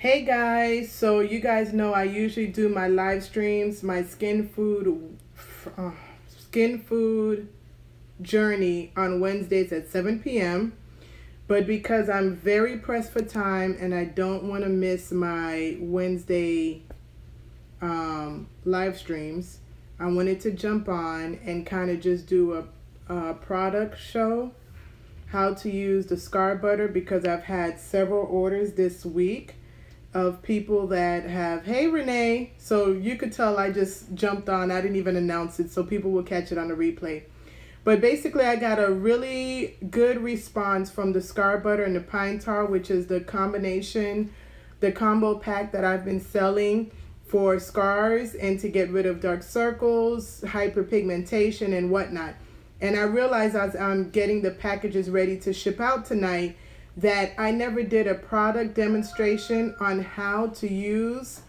Hey guys, so you guys know I usually do my live streams, my uh, skin food journey on Wednesdays at 7 p.m. But because I'm very pressed for time and I don't want to miss my Wednesday live streams, I wanted to jump on and kind of just do a product show, how to use the Scar Butter, because I've had several orders this week of people that have, hey Renee, so you could tell I just jumped on, I didn't even announce it, so people will catch it on the replay. But basically I got a really good response from the Scar Butter and the Pine Tar, which is the combination, the combo pack that I've been selling for scars and to get rid of dark circles, hyperpigmentation and whatnot. And I realized as I'm getting the packages ready to ship out tonight that I never did a product demonstration on how to use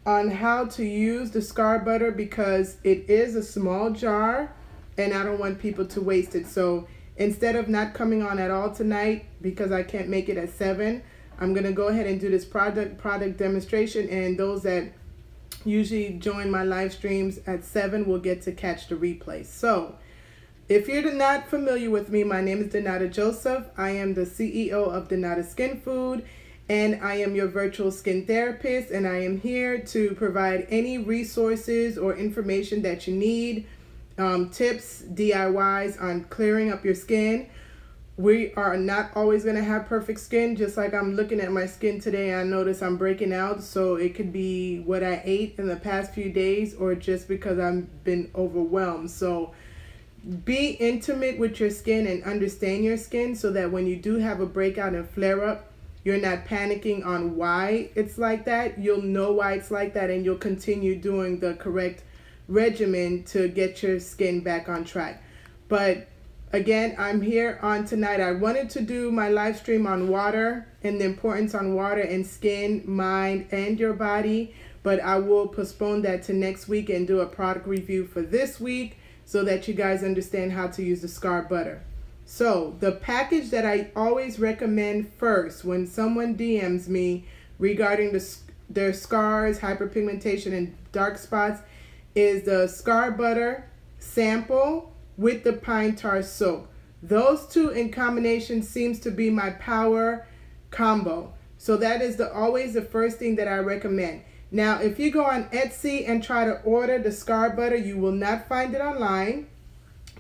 the Scar Butter, because it is a small jar and I don't want people to waste it. So instead of not coming on at all tonight because I can't make it at 7, I'm going to go ahead and do this product demonstration, and those that usually join my live streams at 7 will get to catch the replay. So if you're not familiar with me, my name is Donata Joseph. I am the CEO of Donata Skinfood, and I am your virtual skin therapist, and I am here to provide any resources or information that you need, tips, DIYs on clearing up your skin. We are not always going to have perfect skin, just like I'm looking at my skin today. I notice I'm breaking out, so it could be what I ate in the past few days or just because I've been overwhelmed. So be intimate with your skin and understand your skin so that when you do have a breakout and flare up, you're not panicking on why it's like that. You'll know why it's like that, and you'll continue doing the correct regimen to get your skin back on track. But again, I'm here on tonight. I wanted to do my live stream on water and the importance on water and skin, mind, and your body, but I will postpone that to next week and do a product review for this week, so that you guys understand how to use the Scar Butter. So the package that I always recommend first when someone DMs me regarding their scars, hyperpigmentation, and dark spots is the Scar Butter sample with the Pine Tar soap. Those two in combination seems to be my power combo. So that is always the first thing that I recommend. Now, if you go on Etsy and try to order the Scar Butter, you will not find it online,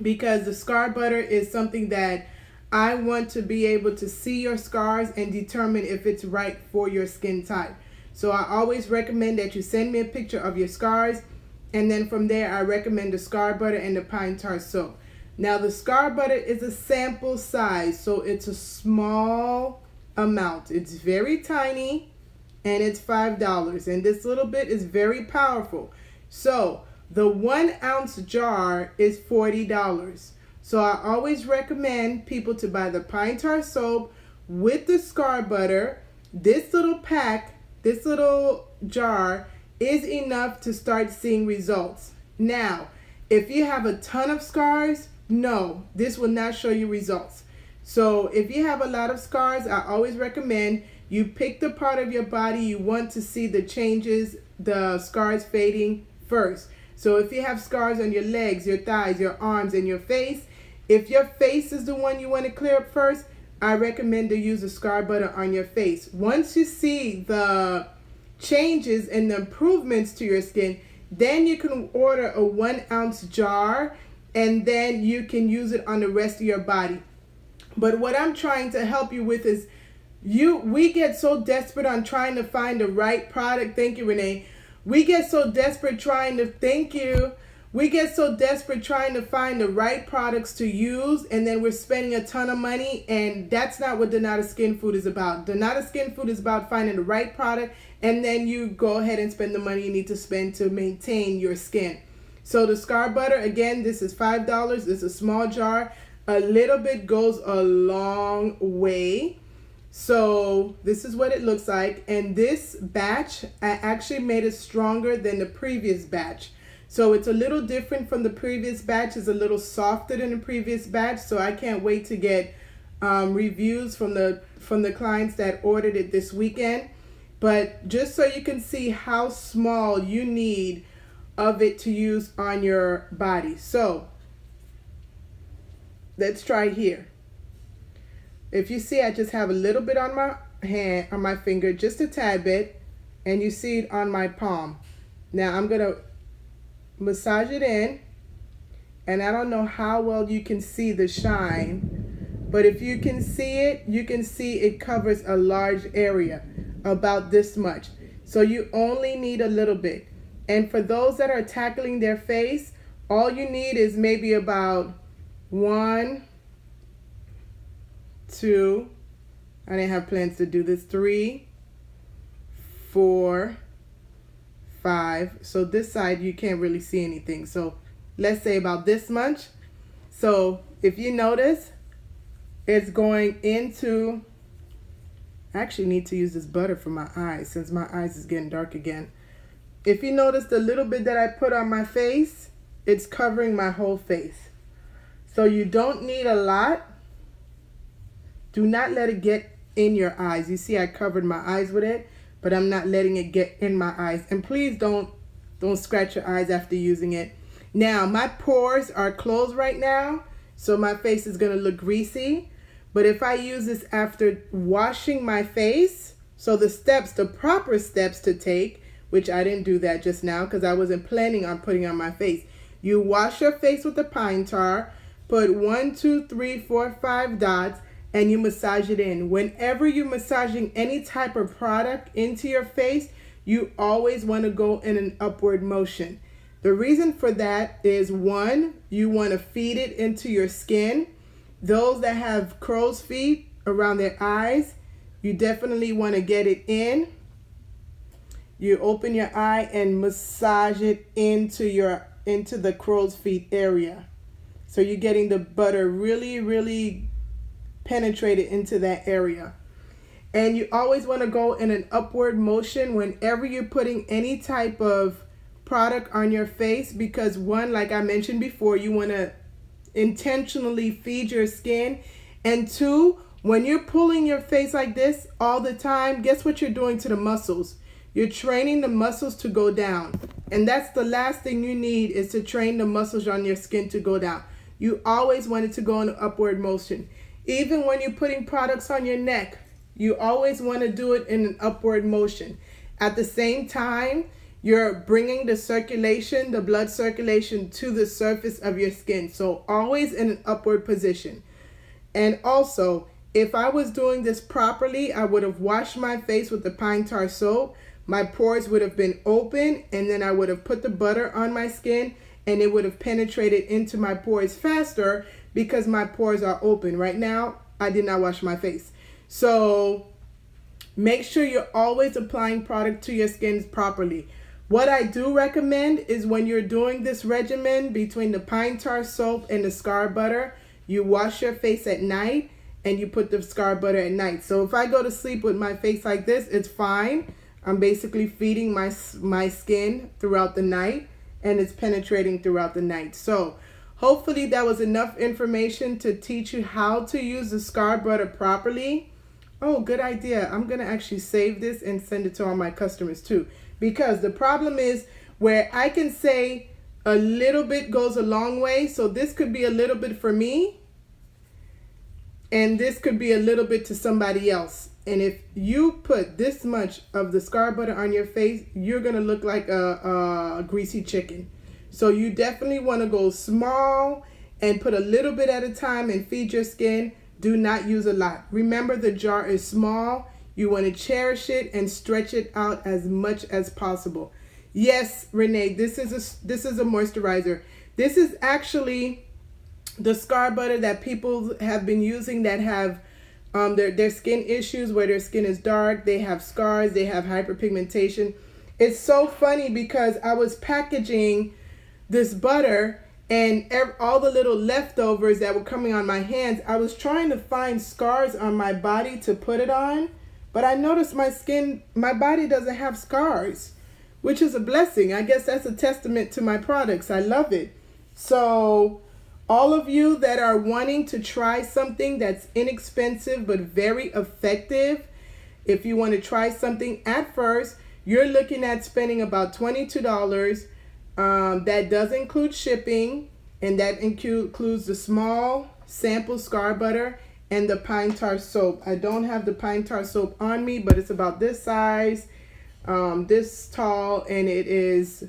because the Scar Butter is something that I want to be able to see your scars and determine if it's right for your skin type. So I always recommend that you send me a picture of your scars, and then from there I recommend the Scar Butter and the Pine Tar soap. Now the Scar Butter is a sample size, so it's a small amount. It's very tiny. And it's $5, and this little bit is very powerful. So the 1 ounce jar is $40. So I always recommend people to buy the Pine Tar soap with the Scar Butter. This little pack, this little jar is enough to start seeing results. Now, if you have a ton of scars, no, this will not show you results. So if you have a lot of scars, I always recommend you pick the part of your body you want to see the changes, the scars fading first. So if you have scars on your legs, your thighs, your arms, and your face, if your face is the one you want to clear up first, I recommend to use the Scar Butter on your face. Once you see the changes and the improvements to your skin, then you can order a 1 ounce jar, and then you can use it on the rest of your body. But what I'm trying to help you with is we get so desperate on trying to find the right product. Thank you, Renee. We get so desperate trying to find the right products to use, and then we're spending a ton of money, and that's not what Donata Skinfood is about. Donata Skinfood is about finding the right product, and then you go ahead and spend the money you need to spend to maintain your skin. So the Scar Butter, again, this is $5. It's a small jar. A little bit goes a long way. So this is what it looks like, and this batch, I actually made it stronger than the previous batch. So it's a little different from the previous batch. It's a little softer than the previous batch, so I can't wait to get reviews from the clients that ordered it this weekend. but just so you can see how small you need of it to use on your body. So let's try here. If you see, I just have a little bit on my hand, on my finger, just a tad bit, and you see it on my palm. Now I'm gonna massage it in, and I don't know how well you can see the shine, but if you can see it, you can see it covers a large area, about this much. So you only need a little bit. And for those that are tackling their face, all you need is maybe about 1, 2, I didn't have plans to do this, 3, 4, 5. So this side you can't really see anything. So let's say about this much. So if you notice, it's going into, I actually need to use this butter for my eyes since my eyes is getting dark again. If you notice the little bit that I put on my face, it's covering my whole face. So you don't need a lot. Do not let it get in your eyes. You see I covered my eyes with it, but I'm not letting it get in my eyes. And please don't scratch your eyes after using it. Now my pores are closed right now, so my face is gonna look greasy. But if I use this after washing my face, so the steps, the proper steps to take, which I didn't do that just now because I wasn't planning on putting on my face. You wash your face with the pine tar, put 1, 2, 3, 4, 5 dots, and you massage it in. Whenever you're massaging any type of product into your face, you always want to go in an upward motion. The reason for that is 1, you want to feed it into your skin. Those that have crow's feet around their eyes, you definitely want to get it in. You open your eye and massage it into the crow's feet area. So you're getting the butter really, really penetrated into that area. And you always want to go in an upward motion whenever you're putting any type of product on your face, because 1, like I mentioned before, you want to intentionally feed your skin, and 2, when you're pulling your face like this all the time, guess what you're doing to the muscles? You're training the muscles to go down, and that's the last thing you need, is to train the muscles on your skin to go down. You always want it to go in an upward motion. Even when you're putting products on your neck, you always want to do it in an upward motion. At the same time, you're bringing the circulation, the blood circulation, to the surface of your skin. So always in an upward position. And also, if I was doing this properly, I would have washed my face with the pine tar soap. My pores would have been open, and then I would have put the butter on my skin, and it would have penetrated into my pores faster because my pores are open. Right now, I did not wash my face. So make sure you're always applying product to your skin properly. What I do recommend is when you're doing this regimen between the pine tar soap and the scar butter, you wash your face at night and you put the scar butter at night. So if I go to sleep with my face like this, it's fine. I'm basically feeding my skin throughout the night, and it's penetrating throughout the night. So hopefully that was enough information to teach you how to use the scar butter properly. Oh, good idea. I'm going to actually save this and send it to all my customers too. Because the problem is where I can say a little bit goes a long way. So this could be a little bit for me, and this could be a little bit to somebody else. And if you put this much of the scar butter on your face, you're going to look like a greasy chicken. So you definitely want to go small and put a little bit at a time and feed your skin. Do not use a lot. Remember, the jar is small. You want to cherish it and stretch it out as much as possible. Yes, Renee, this is a moisturizer. This is actually the scar butter that people have been using that have their skin issues, where their skin is dark, they have scars, they have hyperpigmentation. It's so funny because I was packaging this butter, and all the little leftovers that were coming on my hands, I was trying to find scars on my body to put it on. But I noticed my body doesn't have scars, which is a blessing. I guess that's a testament to my products. I love it. So all of you that are wanting to try something that's inexpensive but very effective, If you want to try something at first, you're looking at spending about $22. That does include shipping, and that includes the small sample scar butter and the pine tar soap. I don't have the pine tar soap on me, but it's about this size, this tall, and it is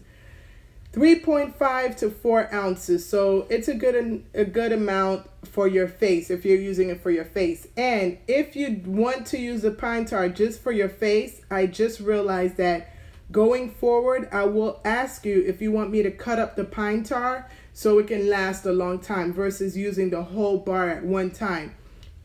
3.5 to 4 ounces. So it's a good amount for your face if you're using it for your face. And if you want to use the pine tar just for your face, I just realized that going forward, I will ask you if you want me to cut up the pine tar so it can last a long time versus using the whole bar at one time.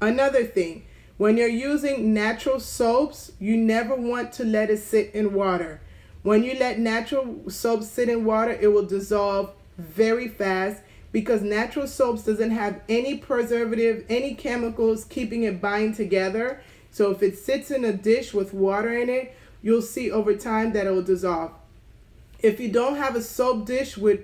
Another thing, when you're using natural soaps, you never want to let it sit in water. When you let natural soap sit in water, it will dissolve very fast because natural soaps doesn't have any preservative, any chemicals keeping it bind together. So if it sits in a dish with water in it, you'll see over time that it will dissolve. If you don't have a soap dish with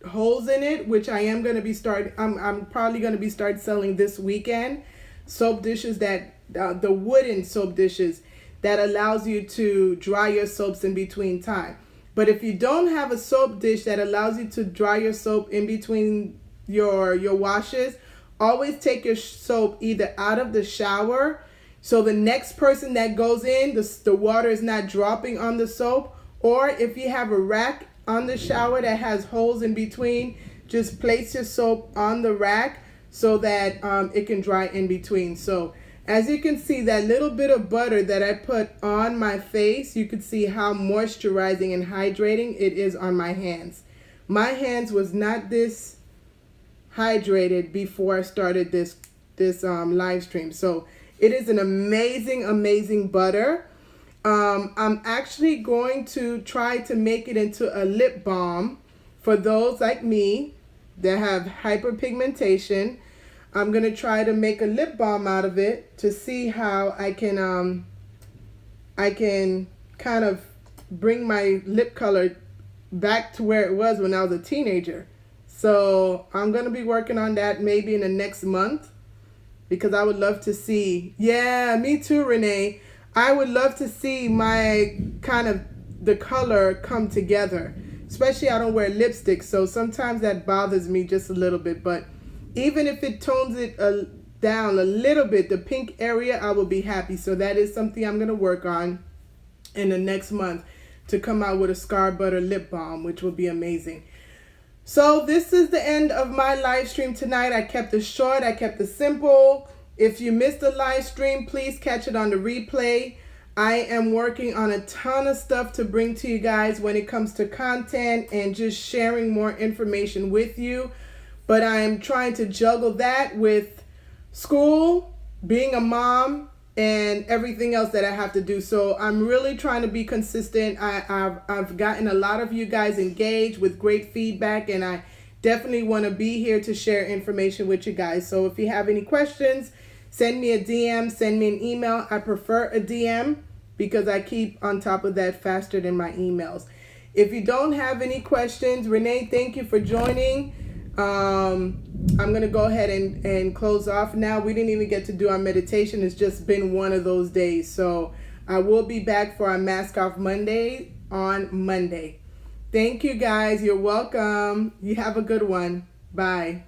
holes in it, which I am going to be I'm probably going to be selling this weekend, soap dishes that, the wooden soap dishes, that allows you to dry your soaps in between time. But if you don't have a soap dish that allows you to dry your soap in between your washes, always take your soap either out of the shower so the next person that goes in, the water is not dropping on the soap, or if you have a rack on the shower that has holes in between, just place your soap on the rack so that it can dry in between. So as you can see, that little bit of butter that I put on my face, you could see how moisturizing and hydrating it is on my hands. My hands was not this hydrated before I started this live stream. So it is an amazing butter. I'm actually going to try to make it into a lip balm for those like me that have hyperpigmentation. I'm going to try to make a lip balm out of it to see how I can kind of bring my lip color back to where it was when I was a teenager. So I'm going to be working on that maybe in the next month because I would love to see. Yeah, me too, Renee. I would love to see my the color come together. Especially I don't wear lipstick, so sometimes that bothers me just a little bit, but even if it tones it down a little bit, the pink area, I will be happy. So that is something I'm going to work on in the next month to come out with a scar butter lip balm, which will be amazing. So this is the end of my live stream tonight. I kept it short. I kept it simple. If you missed the live stream, please catch it on the replay. I am working on a ton of stuff to bring to you guys when it comes to content and just sharing more information with you. But I am trying to juggle that with school, being a mom, and everything else that I have to do. So I'm really trying to be consistent. I've gotten a lot of you guys engaged with great feedback, and I definitely want to be here to share information with you guys. So if you have any questions, send me a DM, send me an email. I prefer a DM because I keep on top of that faster than my emails. If you don't have any questions, Renee, thank you for joining. I'm going to go ahead and close off now. We didn't even get to do our meditation. It's just been one of those days. So I will be back for our Mask Off Monday on Monday. Thank you guys. You're welcome. You have a good one. Bye.